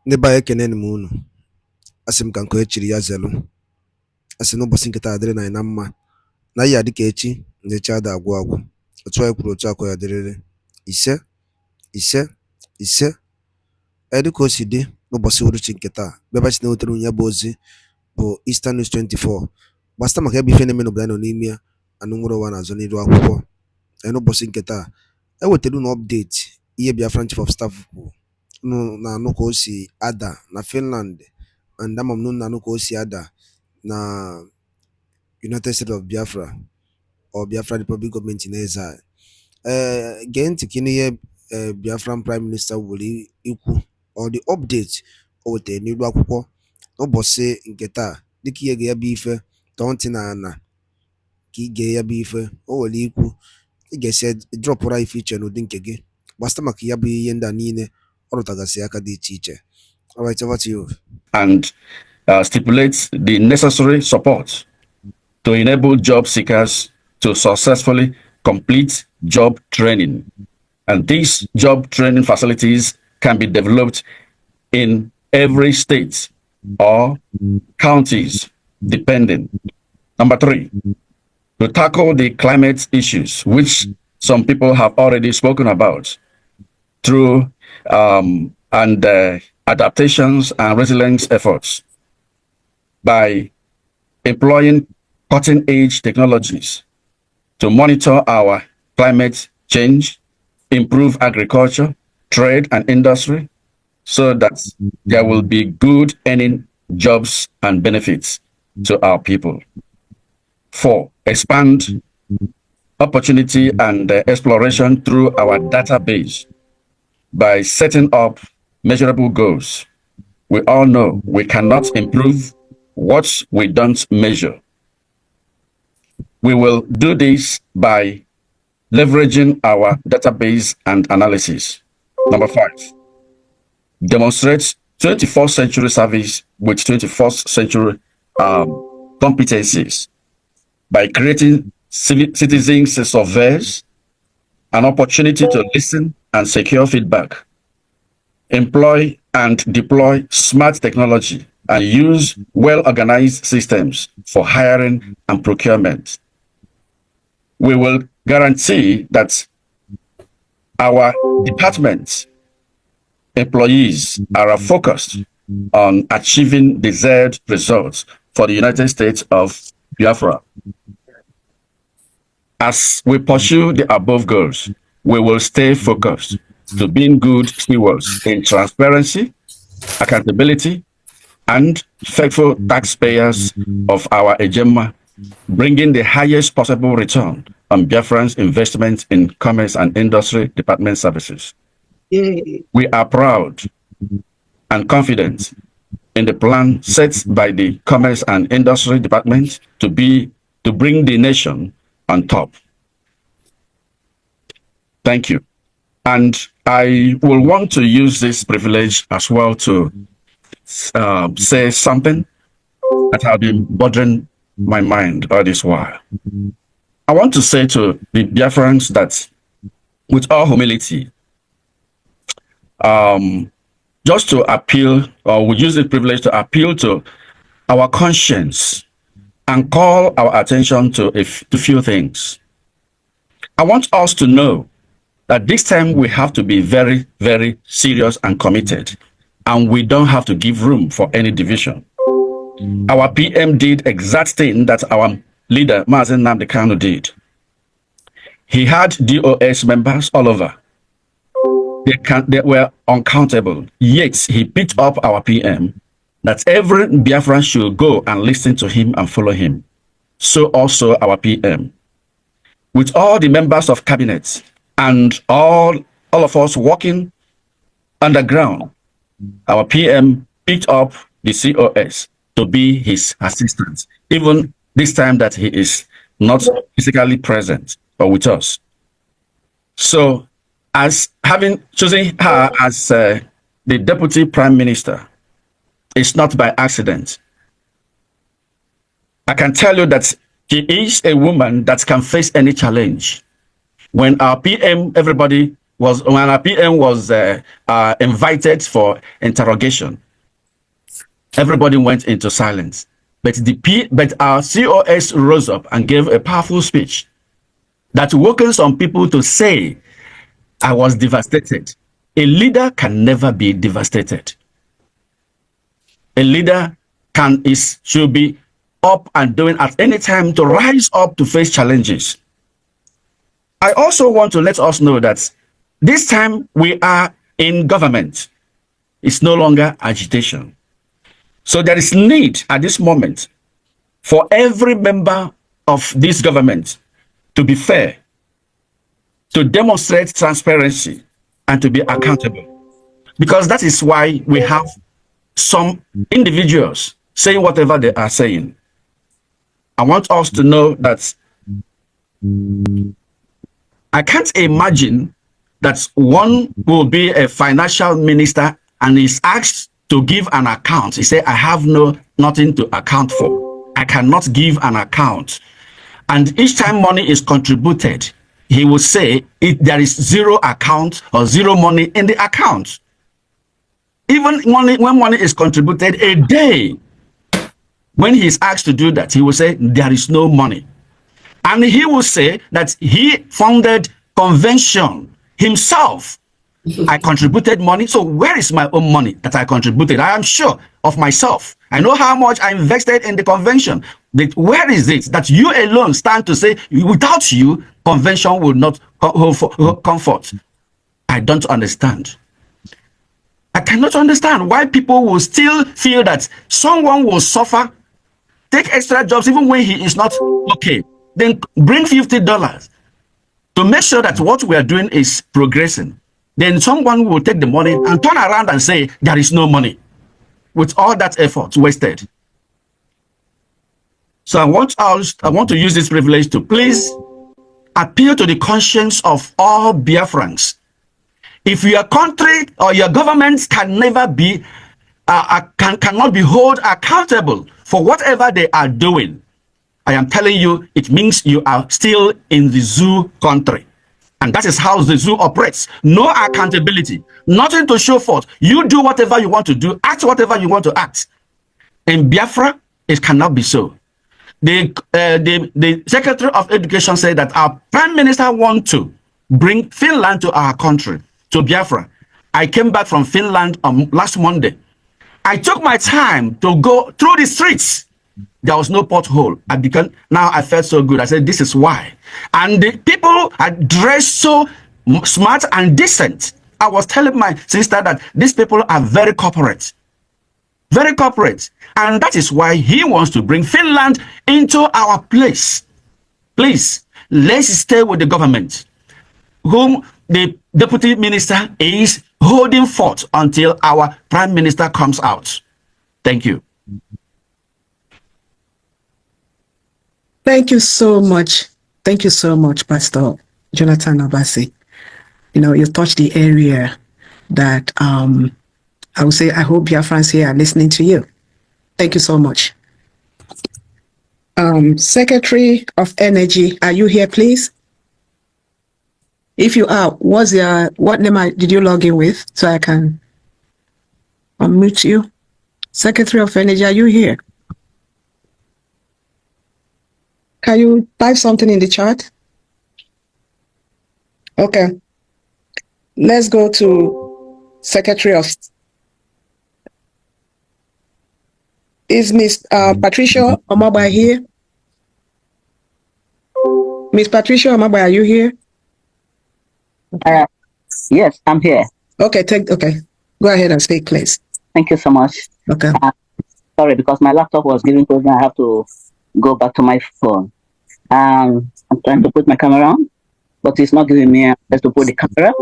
N'ebe anyị ekene m unu, asị m ka nkụ echiri ya zelu, asị n'ụbọchị nkịta adịrị na anyị na mma, na ihe adịka echi na echi ada agwụ agwụ, otu anyị kwuru otu akọ ya dịrịrị. Ise ise ise. Dịka o si dị n'ụbọchị uhuruchi nkịta, bịaba si na-ewetara onye bụ ozi bụ Eastern News 24 gbasịta maka ebe ife na-eme n'obodo anyị nọ n'ime ya, anụ nwere ụwa na-azụ n'iru akwụkwọ. N'ụbọchị nkịta ewetara unu update ihe Biafran Chief of Staff kwuru. Unu na-anụ ka o si ada na Finland, and ama m na unu na-anụ ka o si ada na United States of Biafra or Biafra Republic Government in exile. Gee ntị ka ihe Biafran Prime Minister were ikwu or the update o wetara n'iru akwụkwọ n'ụbọchị nke taa. Dịka ihe ga ya bụ ife tọọ ntị na ana ka ị gee ya bụ ife o were ikwu, ị ga-esi dropụra ife iche n'ụdị nke gị gbasịta maka ya bụ ihe ndị a niile ọ rụtagasị aka dị iche iche. All right, over to you. And stipulates the necessary support to enable job seekers to successfully complete job training. And these job training facilities can be developed in every state or counties, depending. Number 3, to tackle the climate issues, which some people have already spoken about, through adaptations and resilience efforts by employing cutting-edge technologies to monitor our climate change, improve agriculture, trade, and industry, so that there will be good earning jobs and benefits to our people. 4, expand opportunity and exploration through our database by setting up measurable goals. We all know we cannot improve what we don't measure. We will do this by leveraging our database and analysis. Number 5, demonstrate 21st century service with 21st century competencies by creating citizens surveys, an opportunity to listen and secure feedback, employ and deploy smart technology, and use well-organized systems for hiring and procurement. We will guarantee that our department's employees are focused on achieving desired results for the United States of Biafra. As we pursue the above goals, we will stay focused to being good stewards in transparency, accountability, and faithful taxpayers of our Ejema, bringing the highest possible return on Biafran's investment in commerce and industry department services. We are proud and confident in the plan set by the Commerce and Industry Department to bring the nation on top. Thank you. And I will want to use this privilege as well to say something that has been bothering my mind all this while. I want to say to the Biafrans that, with all humility, just to appeal, or we use this privilege to appeal to our conscience and call our attention to few things. I want us to know that this time we have to be very, very serious and committed, and we don't have to give room for any division. Our PM did exact thing that our leader, Mazen Nnamdi Kanu, did. He had DOS members all over. They were uncountable, yet he picked up our PM that every Biafran should go and listen to him and follow him. So also our PM. With all the members of cabinet and all of us working underground, our PM picked up the COS to be his assistant, even this time that he is not physically present or with us. So, as having chosen her as the Deputy Prime Minister, it's not by accident. I can tell you that she is a woman that can face any challenge. When our PM, everybody our PM was invited for interrogation, everybody went into silence. But our COS rose up and gave a powerful speech that woken some people to say, I was devastated. A leader can never be devastated. A leader should be up and doing at any time to rise up to face challenges. I also want to let us know that this time we are in government. It's no longer agitation. So there is need at this moment for every member of this government to be fair, to demonstrate transparency, and to be accountable. Because that is why we have some individuals saying whatever they are saying. I want us to know that I can't imagine that one will be a financial minister and is asked to give an account. He said, I have nothing to account for. I cannot give an account. And each time money is contributed, he will say there is zero account or zero money in the account. Even when money is contributed a day, when he is asked to do that, he will say there is no money. And he will say that he founded convention himself. I contributed money. So where is my own money that I contributed? I am sure of myself. I know how much I invested in the convention. Where is it that you alone stand to say, without you, convention will not comfort? I don't understand. I cannot understand why people will still feel that someone will suffer, take extra jobs even when he is not okay, then bring $50 to make sure that what we are doing is progressing. Then someone will take the money and turn around and say there is no money, with all that effort wasted. So I want to use this privilege to please appeal to the conscience of all Biafrans. If your country or your government can never be cannot be held accountable for whatever they are doing, I am telling you, it means you are still in the zoo country. And that is how the zoo operates. No accountability, nothing to show forth. You do whatever you want to do, act whatever you want to act. In Biafra, it cannot be so. The Secretary of Education said that our Prime Minister wants to bring Finland to our country, to Biafra. I came back from Finland last Monday. I took my time to go through the streets. There was no pothole. Now I felt so good. I said, this is why. And the people are dressed so smart and decent. I was telling my sister that these people are very corporate. Very corporate. And that is why he wants to bring Finland into our place. Please, let's stay with the government, whom the deputy minister is holding forth until our prime minister comes out. Thank you. Thank you so much. Thank you so much, Pastor Jonathan Abasi. You know, you touched the area that I would say I hope Biafrans here are listening to you. Thank you so much. Secretary of Energy, are you here, please? If you are, what name did you log in with so I can unmute you? Secretary of Energy, are you here? Can you type something in the chat? Okay. Let's go to Secretary of... Is Miss Patricia Omaba here? Miss Patricia Omaba, are you here? Yes, I'm here. Okay, go ahead and speak, please. Thank you so much. Okay. Sorry, because my laptop was giving problem. I have to go back to my phone. I'm trying to put my camera on, but it's not giving me access to put the camera,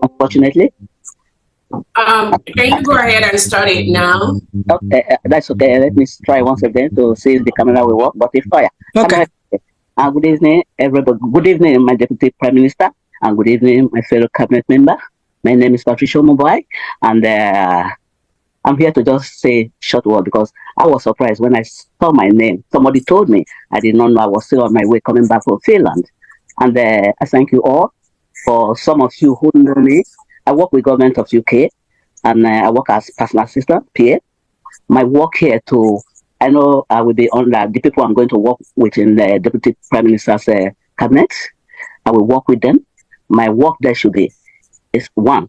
unfortunately. Can you go ahead and start it now? Okay, that's okay. Let me try once again to see if the camera will work, but it's fire. Okay. Good evening, everybody. Good evening, my Deputy Prime Minister, and good evening, my fellow cabinet member. My name is Patricia Mobai, and I'm here to just say short word because I was surprised when I saw my name. Somebody told me. I did not know I was still on my way coming back from Finland. And I thank you all For some of you who know me, I work with government of UK, and I work as personal assistant, PA. My work here I know I will be under the people I'm going to work with in the Deputy Prime Minister's cabinet. I will work with them. My work there should be is 1,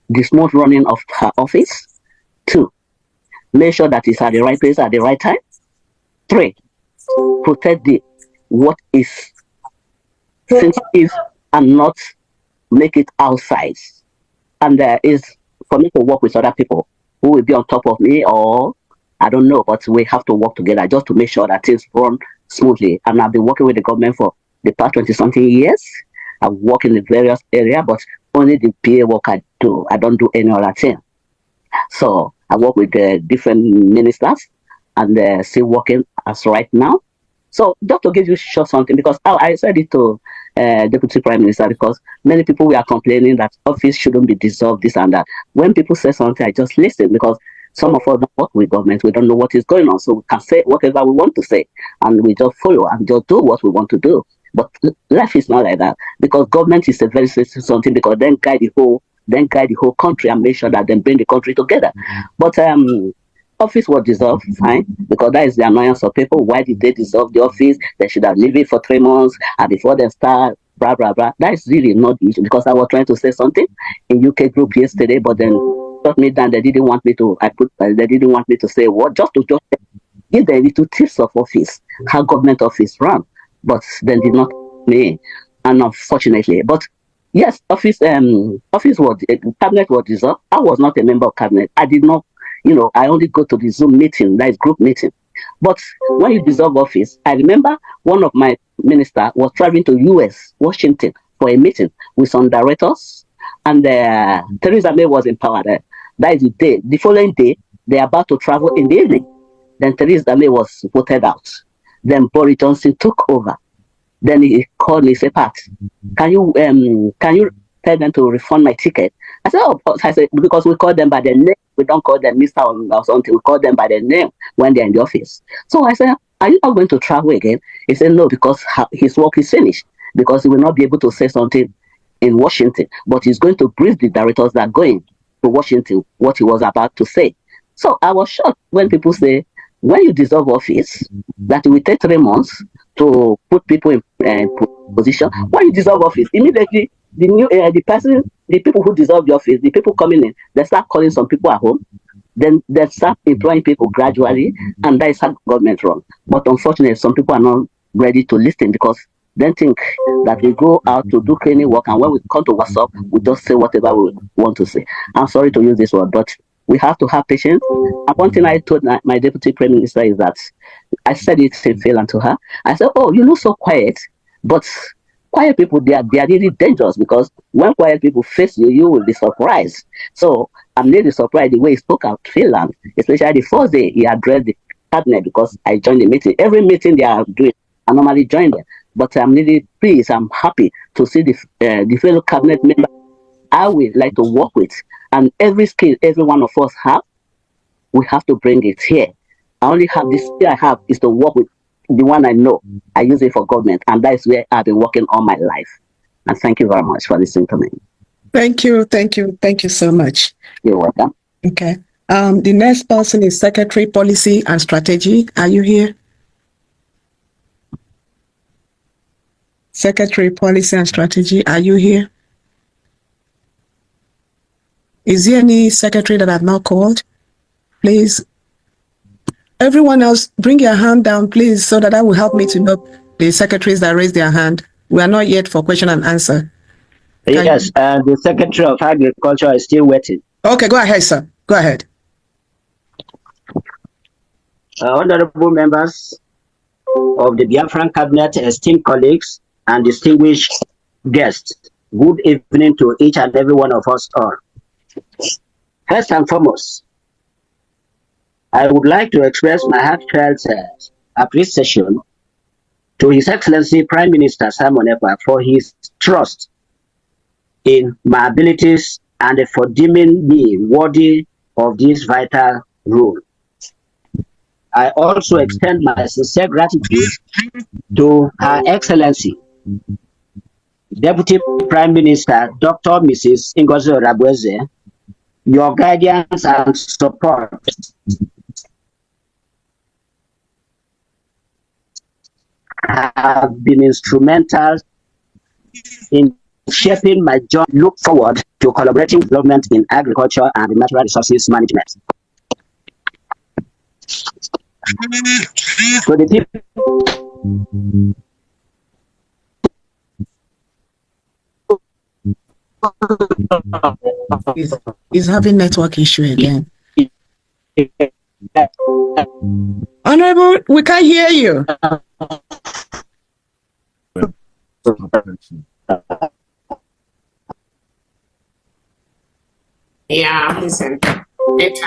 the smooth running of her office. 2, make sure that it's at the right place at the right time. 3, protect what is sensitive and not make it outside. And is for me to work with other people who will be on top of me, or I don't know, but we have to work together just to make sure that things run smoothly. And I've been working with the government for the past 20-something years. I work in the various areas, but only the PA work I do. I don't do any other thing. So I work with the different ministers, and still working as right now. So just to give you short something, because I said it to Deputy Prime Minister, because many people were complaining that office shouldn't be dissolved, this and that. When people say something, I just listen, because some of us don't work with government. We don't know what is going on. So we can say whatever we want to say, and we just follow and just do what we want to do. But life is not like that, because government is a very sensitive something, because then guide the whole country and make sure that they bring the country together. But office was dissolved, fine, because that is the annoyance of people. Why did they dissolve the office? They should have leave it for 3 months, and before they start, blah, blah, blah. That is really not the issue, because I was trying to say something in UK group yesterday, but then shut me down. They didn't want me to, they didn't want me to say what, just to give them little tips of office, how government office run, but then did not me, and unfortunately, but yes, office was, cabinet was dissolved. I was not a member of cabinet. I did not, I only go to the Zoom meeting, that is group meeting. But when you dissolve office, I remember one of my minister was traveling to US, Washington, for a meeting with some directors, and Theresa May was in power there. That is the day. The following day, they are about to travel in the evening. Then Theresa May was voted out. Then Boris Johnson took over. Then he called me, said, Pat, can you tell them to refund my ticket? I said, because we call them by their name. We don't call them Mr. or something. We call them by their name when they're in the office. So I said, are you not going to travel again? He said, no, because his work is finished. Because he will not be able to say something in Washington. But he's going to brief the directors that are going to Washington what he was about to say. So I was shocked when people say, when you dissolve office, that it will take 3 months to put people in position. When you dissolve office, immediately the people who dissolve the office, the people coming in, they start calling some people at home. Then they start employing people gradually, and that is how government run. But unfortunately, some people are not ready to listen, because they think that we go out to do cleaning work, and when we come to WhatsApp, we just say whatever we want to say. I'm sorry to use this word, but we have to have patience. And one thing I told my Deputy Prime Minister is that I said it in Finland to her. I said, oh, you look so quiet, but quiet people, they are really dangerous, because when quiet people face you, you will be surprised. So I'm really surprised the way he spoke out Finland, especially the first day he addressed the cabinet, because I joined the meeting. Every meeting they are doing, I normally join them. But I'm really pleased, I'm happy to see the fellow cabinet member I would like to work with. And every skill every one of us have, we have to bring it here. I only have this skill I have is to work with the one I know. I use it for government, and that is where I've been working all my life. And thank you very much for listening to me. Thank you so much. You're welcome. Okay. The next person is Secretary Policy and Strategy. Are you here? Secretary Policy and Strategy, are you here? Is there any secretary that I've not called? Please. Everyone else, bring your hand down, please, so that will help me to know the secretaries that raised their hand. We are not yet for question and answer. Yes, the Secretary of Agriculture is still waiting. Okay, go ahead, sir. Go ahead. Honorable members of the Biafran Cabinet, esteemed colleagues, and distinguished guests, good evening to each and every one of us all. First and foremost, I would like to express my heartfelt appreciation to His Excellency Prime Minister Simon Ekpa for his trust in my abilities and for deeming me worthy of this vital role. I also extend my sincere gratitude to Her Excellency Deputy Prime Minister Dr. Mrs. Ngozi Rabweze, your guidance and support have been instrumental in shaping my job. Look forward to collaborating development in agriculture and natural resources management. So the people He's having network issue again. Honorable, we can't hear you. Yeah, listen.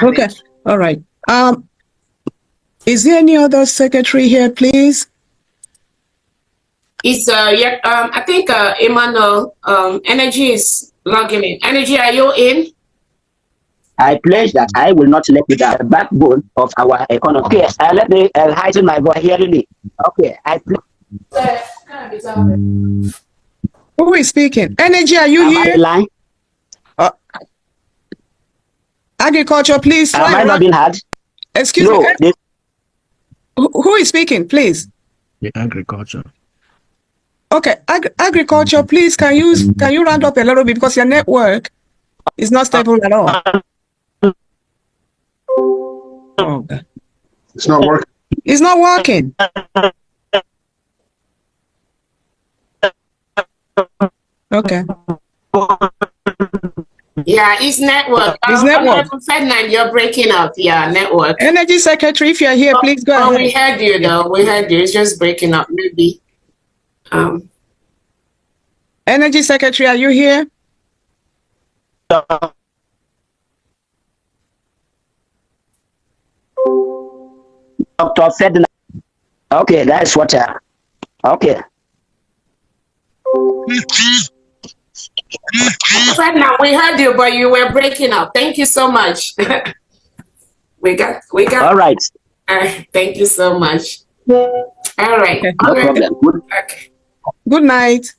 Okay, all right. Is there any other secretary here, please? It's yeah, I think Emmanuel Energy is logging in. Energy, are you in? I pledge that I will not let you down, the backbone of our economy. Okay, let me heighten my voice here. Okay, I Who is speaking? Energy, are you here? line. Agriculture, please. Am I not being heard? Excuse me. Who is speaking, please? The agriculture. Okay, agriculture, please. Can you round up a little bit because your network is not stable at all. Oh, God. It's not working. It's not working. Okay. Yeah, it's network. It's network. FINLAND, you're breaking up. Yeah, network. Energy Secretary, if you're here, please go ahead. We heard you though. We heard you. It's just breaking up. Maybe. Energy Secretary, are you here? Dr. Ferdinand. Okay, that's what. Okay. FINLAND, we heard you, but you were breaking up. Thank you so much. we got. All right. Thank you so much. All right. Okay. No problem. Good. Okay. Good night.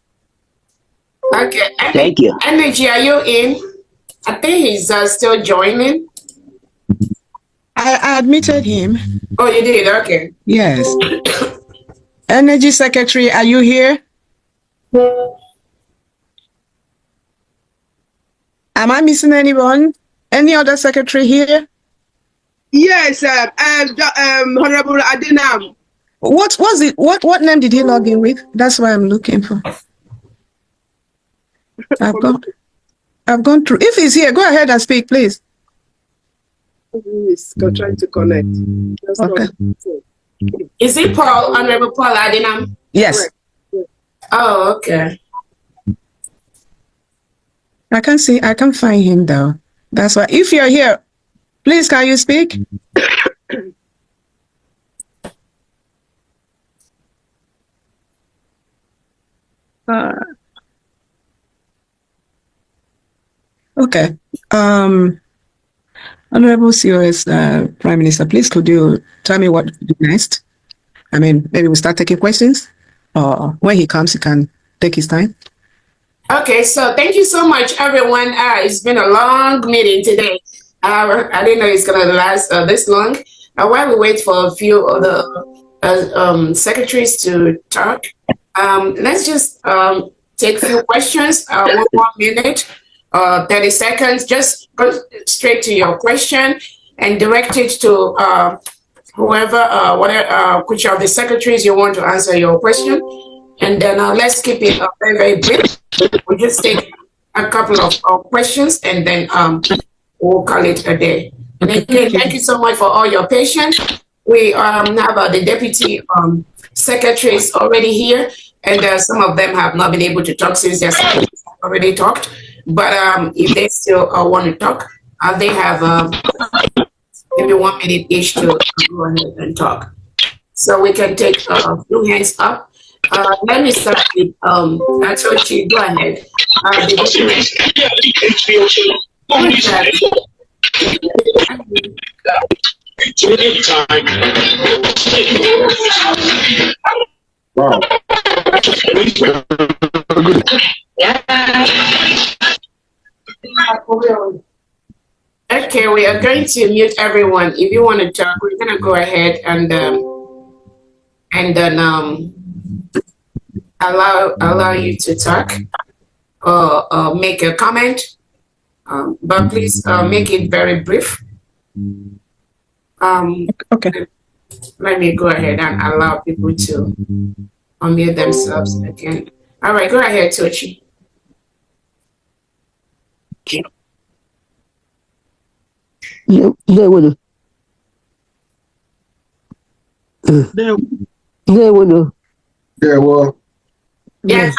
Okay. Thank you. Energy, are you in? I think he's still joining. I admitted him. Oh, you did? Okay. Yes. Energy Secretary, are you here? Am I missing anyone? Any other secretary here? Yes, Honorable Adinam. What was it? What name did he log in with? That's what I'm looking for. I've gone through. If he's here, go ahead and speak, please. He's trying to connect. Okay. Is it Paul, Honorable Paul Adinam? Yes. Correct. Oh, okay. I can find him though. That's why. If you're here, please can you speak? Okay. Honorable COS Prime Minister, please could you tell me what to do next? I mean, maybe we'll start taking questions, or when he comes, he can take his time. Okay, so thank you so much, everyone. It's been a long meeting today. I didn't know it's going to last this long. While we wait for a few other secretaries to talk, let's just take a few questions, 1 more minute, 30 seconds. Just go straight to your question and direct it to whoever, which of the secretaries you want to answer your question. And then let's keep it very, very brief. We'll just take a couple of questions and then we'll call it a day. And again, thank you so much for all your patience. We have the deputy secretaries already here, and some of them have not been able to talk since their secretaries have already talked. But if they still want to talk, they have maybe 1 minute each to go ahead and talk. So we can take a few hands up. Let me start with Atochi. Go ahead. Wow. Okay, we are going to mute everyone. If you want to talk, we're gonna go ahead and then allow you to talk or make a comment. But please make it very brief. Okay. Let me go ahead and allow people to unmute themselves again. All right, go ahead, Tochi. Yeah,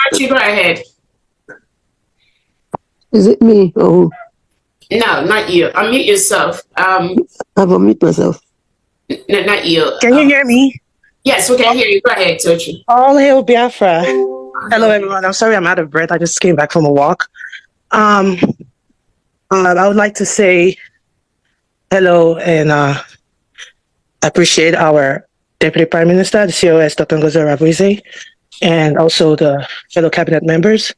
Tochi, go ahead. Is it me? Oh, No, not you. Unmute yourself. I've unmuted myself. No, not you. Can you hear me? Yes, we can hear you. Go ahead, Tochi. All hail Biafra. Hello, everyone. I'm sorry I'm out of breath. I just came back from a walk. I would like to say hello and appreciate our Deputy Prime Minister, the COS, Dr. Ngozi Rabuize, and also the fellow cabinet members.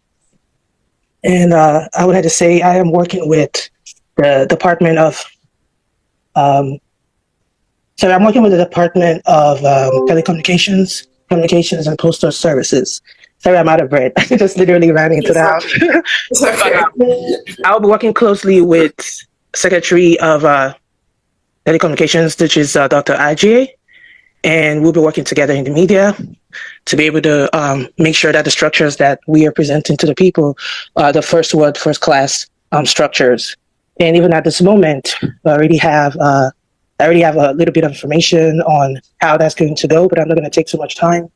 And I would like to say I am working with the Department of I'm working with the Department of Telecommunications, Communications, and Postal Services. Sorry, I'm out of breath. I just literally ran into the house. It's okay. I'll be working closely with Secretary of Telecommunications, which is Dr. Ajie, and we'll be working together in the media to be able to make sure that the structures that we are presenting to the people are the first world, first class structures. And even at this moment, I already have a little bit of information on how that's going to go, but I'm not going to take too much time.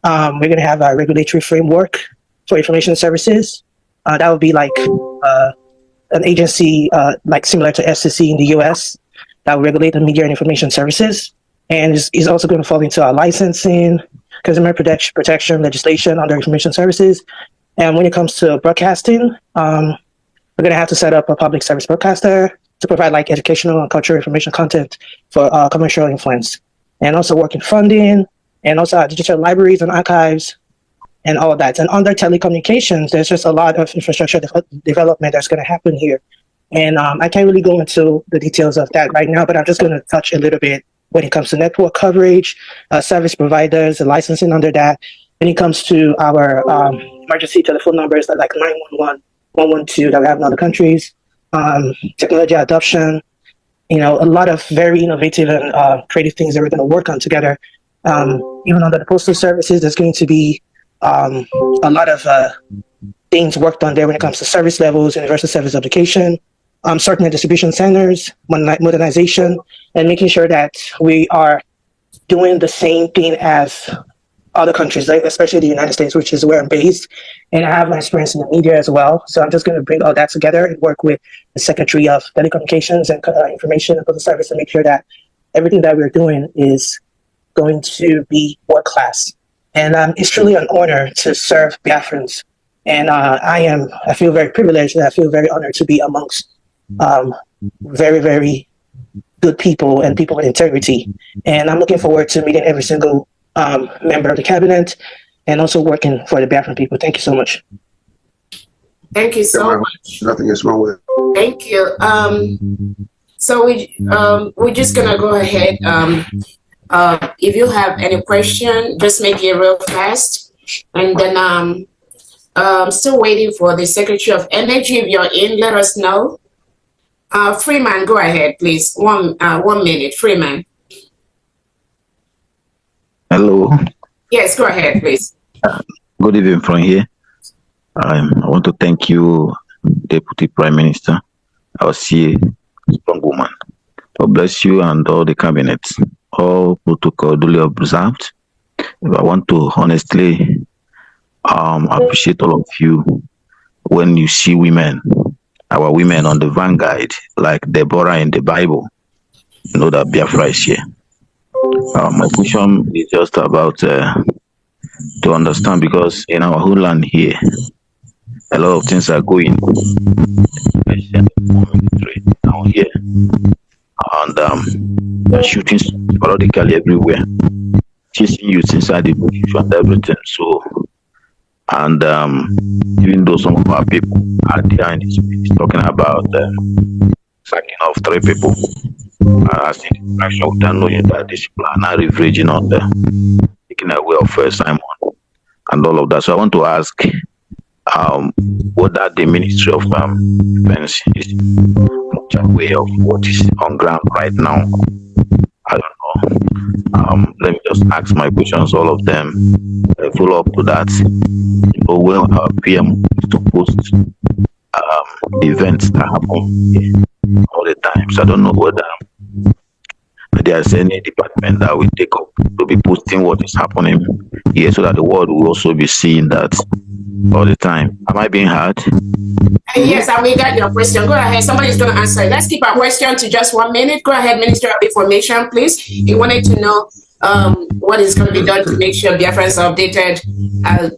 We're going to have a regulatory framework for information services. That would be like an agency like similar to FCC in the US that will regulate the media and information services. And is also going to fall into our licensing, consumer protection legislation under information services. And when it comes to broadcasting, we're going to have to set up a public service broadcaster to provide like educational and cultural information content for commercial influence, and also work in funding, and also our digital libraries and archives and all of that. And under telecommunications, there's just a lot of infrastructure development that's going to happen here. And I can't really go into the details of that right now, but I'm just going to touch a little bit when it comes to network coverage, service providers, the licensing under that. When it comes to our emergency telephone numbers like 911, 112 that we have in other countries, technology adoption, a lot of very innovative and creative things that we're going to work on together. Even under the postal services, there's going to be a lot of things worked on there when it comes to service levels, universal service application, certain distribution centers, modernization, and making sure that we are doing the same thing as other countries, like especially the United States, which is where I'm based. And I have my experience in the media as well. So I'm just going to bring all that together and work with the Secretary of Telecommunications and Information and Public Service to make sure that everything that we're doing is going to be world class. And it's truly an honor to serve Biafrans. And I feel very privileged and I feel very honored to be amongst very, very good people and people with integrity. And I'm looking forward to meeting every single member of the cabinet and also working for the Biafran people. Thank you so much. Thank you so much. Nothing is wrong with it. Thank you. So we're just gonna go ahead. If you have any question, just make it real fast. And then I'm still waiting for the Secretary of Energy. If you're in, let us know. Freeman, go ahead, please. 1 minute, Freeman. Hello. Yes, go ahead, please. Good evening from here. I want to thank you, Deputy Prime Minister. I'll see a strong woman. God bless you and all the cabinet. All protocol duly observed. I want to honestly appreciate all of you when you see women, our women on the vanguard, like Deborah in the Bible. You know that Biafra is here. My question is just about to understand, because in our whole land here, a lot of things are going down here, and they're shooting sporadically everywhere, chasing you inside the bush and everything. So And even though some of our people are there in this space talking about sacking of 3 people, as in interaction with them, knowing that these people are now leveraging on them, taking away of Simon and all of that. So I want to ask whether the Ministry of Defense is much aware of what is on ground right now. I don't know. Let me just ask my questions, all of them. Follow up to that. When our PM is to post events that happen all the time. So I don't know whether there's any department that will take up to be posting what is happening here so that the world will also be seeing that all the time. Am I being heard? Yes, we got your question. Go ahead. Somebody's going to answer it. Let's keep our question to just 1 minute. Go ahead, Minister of Information, please. He wanted to know what is going to be done to make sure Biafrans are updated of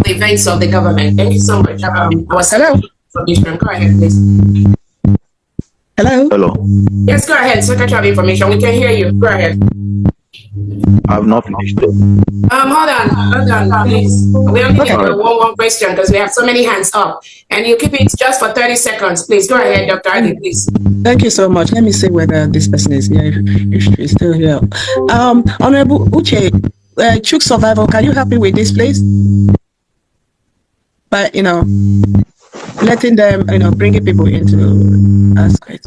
the events of the government. Thank you so much. Hello. Go ahead, please. Hello. Hello. Yes, go ahead, Secretary of Information. We can hear you. Go ahead. I've not finished. Hold on, please. We only get one question because we have so many hands up, and you keep it just for 30 seconds, please. Go ahead, Dr. Adi, please. Thank you so much. Let me see whether this person is here. If she's still here. Honorable Uche, Chuk Survival, can you help me with this, please? But letting them, bringing people into ask it.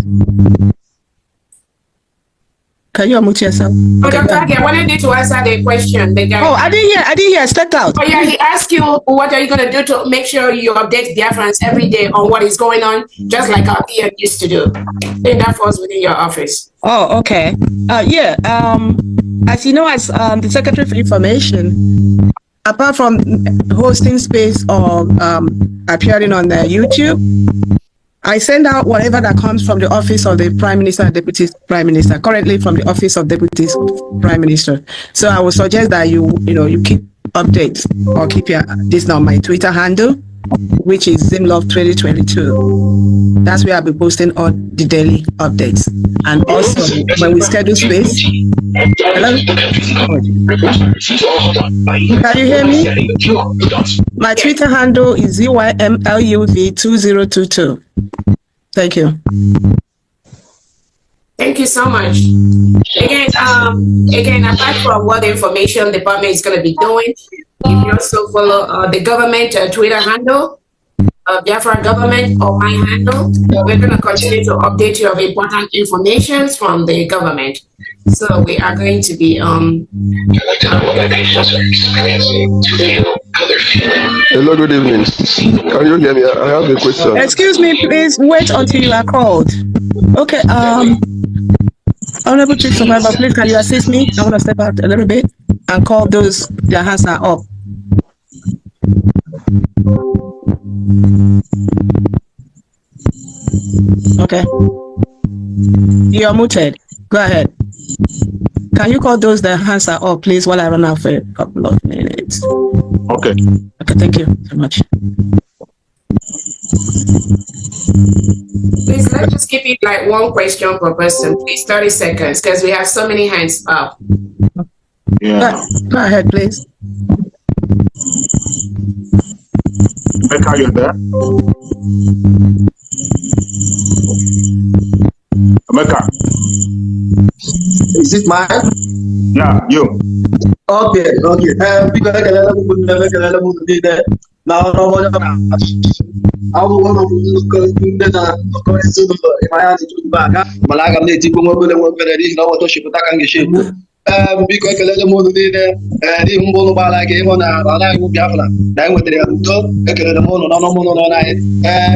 Can you unmute yourself? Oh, Dr. Adi, I wanted you to answer the question. The guy. Oh, I didn't hear. I stepped out. Oh, yeah, he asked you, what are you going to do to make sure you update Biafrans every day on what is going on, just like our PM used to do? I think that falls within your office. Oh, okay. Yeah. As you know, as the Secretary for Information, apart from hosting space or appearing on YouTube, I send out whatever that comes from the office of the Prime Minister and Deputy Prime Minister, currently from the office of Deputy Prime Minister. So I would suggest that you keep updates or keep this now my Twitter handle, which is Zimlove2022. That's where I'll be posting all the daily updates. And also when we schedule space. Hello? Can you hear me? My Twitter handle is ZYMLUV2022. Thank you. Thank you so much. Again, apart from what the information department is going to be doing, if you also follow the government Twitter handle, Biafra government, or my handle, we're going to continue to update you of important information from the government. So we are going to be Hello, good evening. Can you hear me? I have a question. Excuse me, please wait until you are called. Okay, Honorable Chief Survivor, please can you assist me? I want to step out a little bit and call those their hands are up. Okay. You are muted. Go ahead. Can you call those that hands are up, please, while I run out for a couple of minutes? Okay. Okay, thank you so much. Please, let's just keep it like one question per person, please, 30 seconds, because we have so many hands up. Yeah. Go ahead, please. Becca, you there? Becca. Is it mine? Yeah, you. Okay. Because I now, no one. I will want to back. Malaga native mobile biko ekele m unu niile n'ihi mbụ ụlọ gbara gị ịhụ na ala anyị Biafra na anyị nwetara ya udo. Ekelere m unu n'ọnụ n'ụlọ anyị.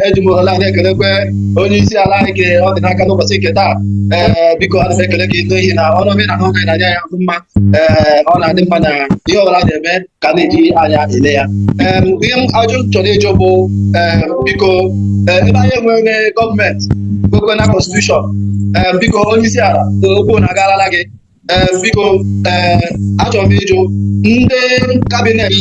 Eji m ohere na-ekelekwe onye isi ala anyị ka ọ dị n'aka n'ụbọchị nke taa. Biko ana m ekele gị n'ihi na ọnụ gị na ahụ gị na-anya ya mma. Ọ na-adị mma na ihe ọbụla na-eme ka na-eji anya ele ya. Ihe m ajụ chọrọ ịjụ bụ biko ebe anyị enwere gọọmenti kwekwe na konstitushọn, biko onye isi ala okwu na-agarala gị. Biko achọrọ m ịjụ ndị kabinet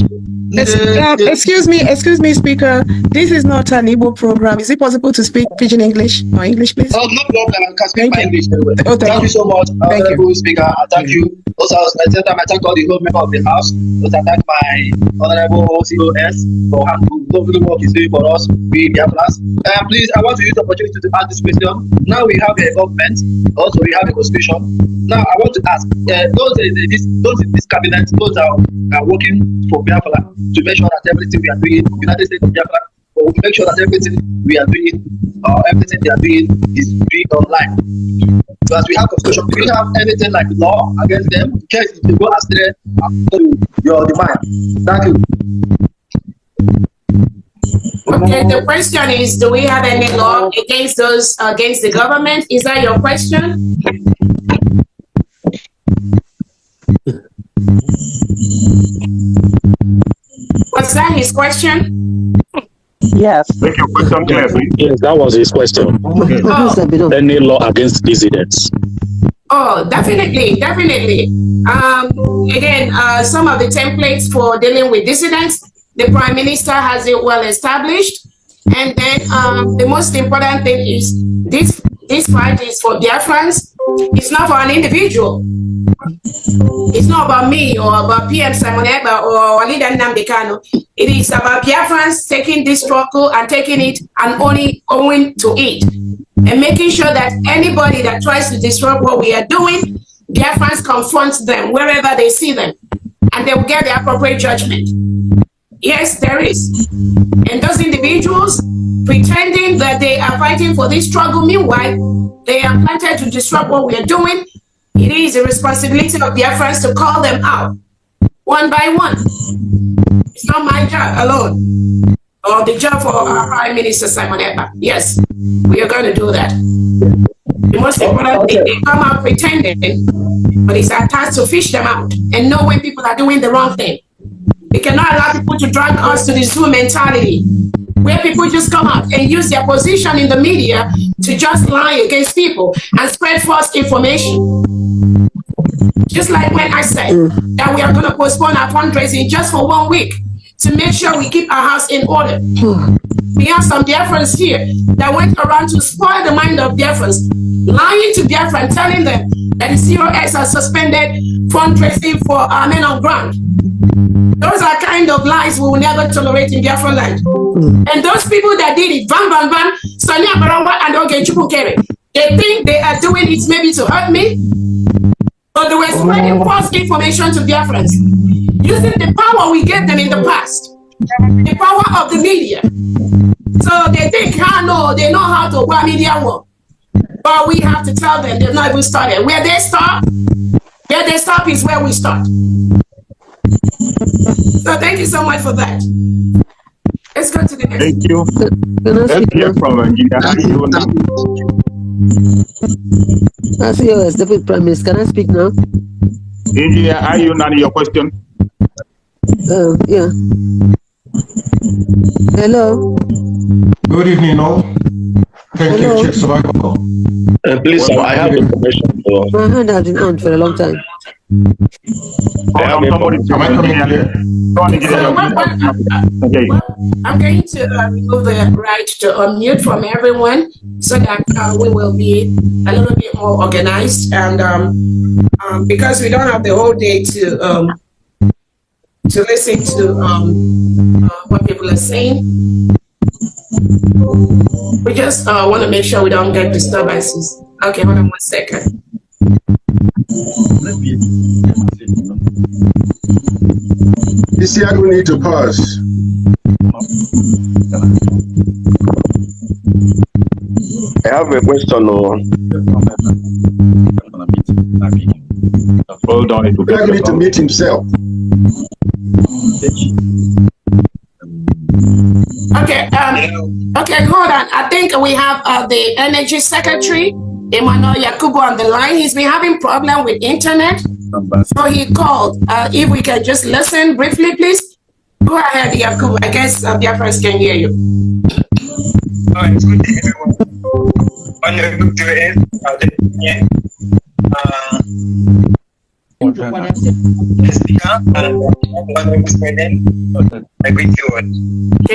Excuse me, Speaker. This is not an Igbo program. Is it possible to speak Pidgin English or English, please? Oh, no problem. I can speak Thank my you. English very well. Oh, Thank you so much, Thank Honorable you. Speaker. Thank you. Also, at the same time, I thank all the whole members of the House. Also, I thank my Honorable COS for how lovely work he's doing for us, we BIAFRA'S. Please, I want to use the opportunity to ask this question. Now we have a government, also we have a constitution. Now I want to ask, those in this cabinet, those are working for BIAFRA to make sure that everything we are doing, United States of BIAFRA, but we make sure that everything we are doing, everything they are doing is being online. So as we have constitution, do we have anything like law against them in case they go astray to your demand? Thank you. Okay, the question is, do we have any law against those against the government? Is that your question? Was that his question? Yes. Make your question clear, please. Yes, that was his question. Oh. Any law against dissidents? Oh, definitely. Again, some of the templates for dealing with dissidents, the Prime Minister has it well established. And then the most important thing is this fight is for Biafrans. It's not for an individual. It's not about me or about PM Simon Eba or Walida Nnamdi. It is about Biafrans taking this struggle and taking it and owing to it. And making sure that anybody that tries to disrupt what we are doing, Biafrans confront them wherever they see them. And they will get the appropriate judgment. Yes, there is. And those individuals pretending that they are fighting for this struggle, meanwhile, they are planted to disrupt what we are doing. It is the responsibility of Biafrans to call them out one by one. It's not my job alone, or the job for our Prime Minister Simon Eba. Yes, we are going to do that. The most important thing, they come out pretending, but it's our task to fish them out and know when people are doing the wrong thing. We cannot allow people to drag us to the zoo mentality, where people just come out and use their position in the media to just lie against people and spread false information. Just like when I said that we are going to postpone our fundraising just for 1 week to make sure we keep our house in order. We have some Biafrans here that went around to spoil the mind of Biafrans, lying to Biafrans, telling them that the COS has suspended fundraising for our men on ground. Those are kind of lies we will never tolerate in Biafra land. And those people that did it, Sonia Barawa and Oge Chukukere, they think they are doing it maybe to hurt me, but they were spreading false information to Biafrans, using the power we gave them in the past, the power of the media. So they think, they know how to work media work. But we have to tell them they've not even started. Where they stop is where we start. So thank you so much for that. Let's go to the next. Thank you. Let's hear from Engineer Ayuna. I see you as Deputy Prime Minister. Can I speak now? Engineer Ayuna, your question. Yeah. Hello. Good evening, all. Thank you, Chief Survival. Please, I have information. My hand has been on for a long time. Am I coming here? I'm going to remove the right to unmute from everyone so that we will be a little bit more organized, and because we don't have the whole day to listen to what people are saying. We just want to make sure we don't get disturbances. Okay, hold on 1 second. You see, I do need to pause. I have a question. Hold on. I need to meet himself. Okay, okay, hold on. I think we have the Energy Secretary, Emmanuel Yakubu, on the line. He's been having problem with internet, so he called. If we can just listen briefly, please. Go ahead, Yakubu. I guess Biafrans can hear you. All right, good day, everyone. Can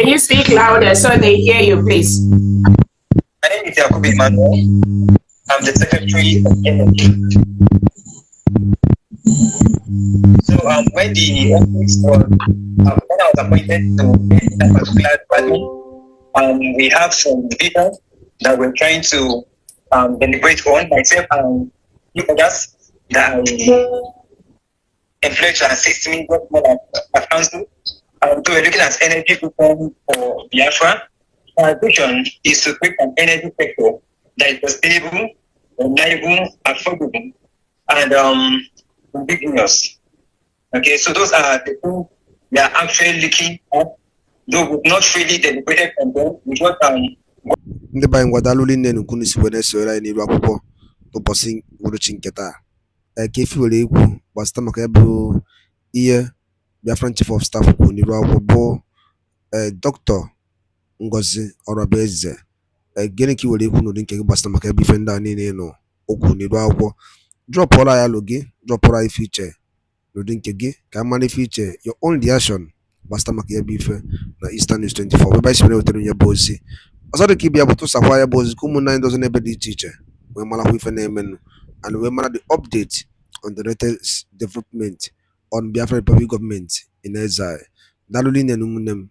you speak louder so they hear you, please? My name is Yakubu Emmanuel. I'm the Secretary of Energy. So when the office was, when I was appointed to that particular department, we have some data that we're trying to deliberate on. Myself and you others that influence and assist me at council. So we're looking at energy reform for Biafra. Our vision is to create an energy sector that is sustainable, reliable, affordable, and ambiguous. Okay, so those are the things we are actually looking at, though we've not really deliberated on them. We got ndị be anyị ngwadalụ nne nnukwu n'isi wee na-esoro anyị n'iru akwụkwọ n'ụbọchị uhuruchi nke taa ka efi were egwu gbasịta maka ebe ihe Biafran Chief of Staff kwuru n'iru akwụkwọ bụ Dr. Ngozi Orabaeze. Gịnị ka i were ekwu n'ụdị nke gị gbasịta maka ebe ife ndị a niile nọ okwu n'iru akwụkwọ drọpụọla ya alụ gị drọpụọla ife iche n'ụdị nke gị ka a mara ife iche your own reaction gbasịta maka ebe ife na Eastern News 24 ebe anyị si wetara onye bụ ozi ọzọ dị ka ịbịa bụ tụsakwa ya bụ ozi ka ụmụnna anyị dozi n'ebe dị iche iche wee marakwa ife na-emenụ and wee mara the update on the latest development on Biafra Republic government in exile. Daalụ rinne na ụmụnne m.